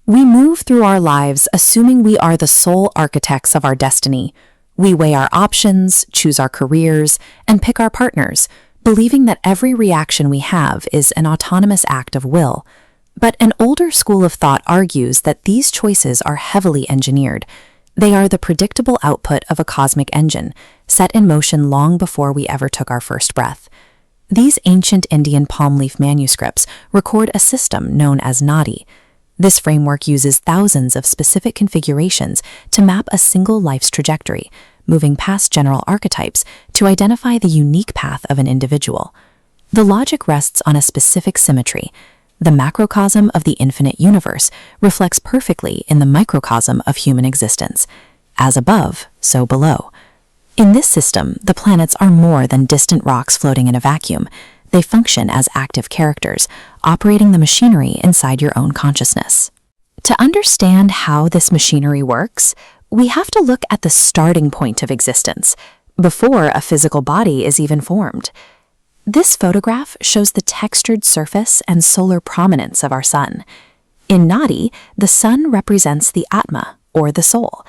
We move through our lives assuming we are the sole architects of our destiny. We weigh our options, choose our careers, and pick our partners, believing that every reaction we have is an autonomous act of will. But an older school of thought argues that these choices are heavily engineered. They are the predictable output of a cosmic engine, set in motion long before we ever took our first breath. These ancient Indian palm leaf manuscripts record a system known as Nadi. This framework uses thousands of specific configurations to map a single life's trajectory, moving past general archetypes to identify the unique path of an individual. The logic rests on a specific symmetry. The macrocosm of the infinite universe reflects perfectly in the microcosm of human existence. As above, so below. In this system, the planets are more than distant rocks floating in a vacuum. They function as active characters, operating the machinery inside your own consciousness. To understand how this machinery works, we have to look at the starting point of existence, before a physical body is even formed. This photograph shows the textured surface and solar prominence of our sun. In Nadi, the sun represents the Atma, or the soul.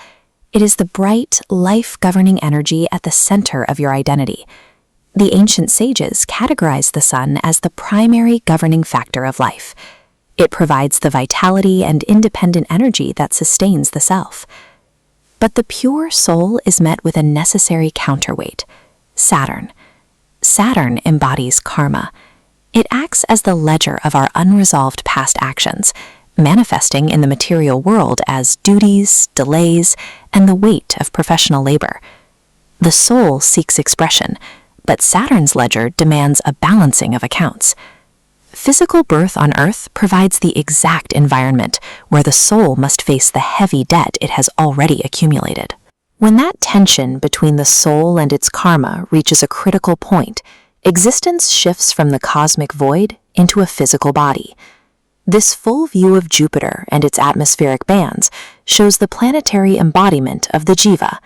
It is the bright, life-governing energy at the center of your identity. The ancient sages categorized the sun as the primary governing factor of life. It provides the vitality and independent energy that sustains the self. But the pure soul is met with a necessary counterweight, Saturn. Saturn embodies karma. It acts as the ledger of our unresolved past actions, manifesting in the material world as duties, delays, and the weight of professional labor. The soul seeks expression, but Saturn's ledger demands a balancing of accounts. Physical birth on Earth provides the exact environment where the soul must face the heavy debt it has already accumulated. When that tension between the soul and its karma reaches a critical point, existence shifts from the cosmic void into a physical body. This full view of Jupiter and its atmospheric bands shows the planetary embodiment of the Jiva.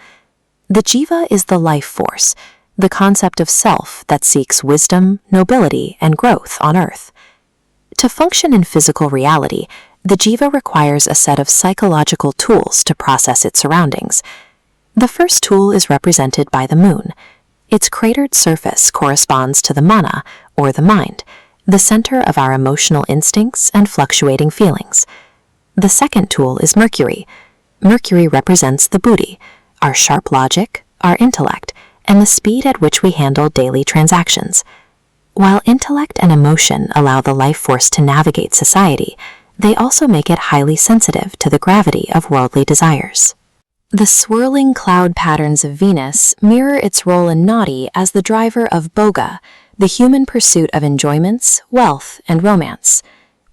The Jiva is the life force, the concept of self that seeks wisdom, nobility, and growth on Earth. To function in physical reality, the Jiva requires a set of psychological tools to process its surroundings. The first tool is represented by the moon. Its cratered surface corresponds to the mana, or the mind, the center of our emotional instincts and fluctuating feelings. The second tool is Mercury. Mercury represents the buddhi, our sharp logic, our intellect, and the speed at which we handle daily transactions. While intellect and emotion allow the life force to navigate society, they also make it highly sensitive to the gravity of worldly desires. The swirling cloud patterns of Venus mirror its role in Nadi as the driver of bhoga, the human pursuit of enjoyments, wealth, and romance.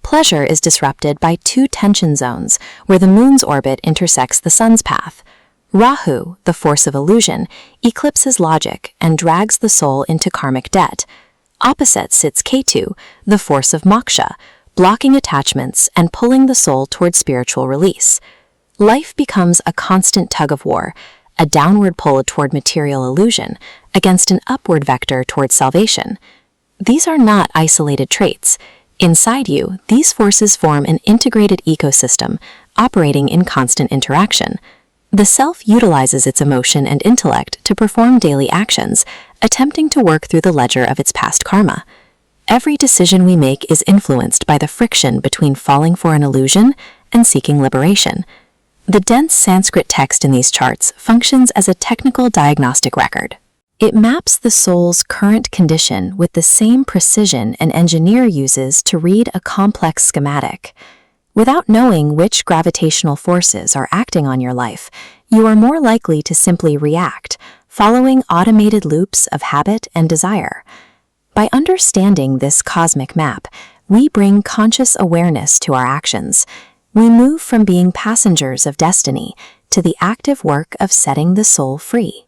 Pleasure is disrupted by two tension zones where the moon's orbit intersects the sun's path. Rahu, the force of illusion, eclipses logic and drags the soul into karmic debt. Opposite sits Ketu, the force of moksha, blocking attachments and pulling the soul toward spiritual release. Life becomes a constant tug-of-war, a downward pull toward material illusion against an upward vector toward salvation. These are not isolated traits. Inside you, these forces form an integrated ecosystem operating in constant interaction. The self utilizes its emotion and intellect to perform daily actions, attempting to work through the ledger of its past karma. Every decision we make is influenced by the friction between falling for an illusion and seeking liberation. The dense Sanskrit text in these charts functions as a technical diagnostic record. It maps the soul's current condition with the same precision an engineer uses to read a complex schematic. Without knowing which gravitational forces are acting on your life, you are more likely to simply react, following automated loops of habit and desire. By understanding this cosmic map, we bring conscious awareness to our actions. We move from being passengers of destiny to the active work of setting the soul free.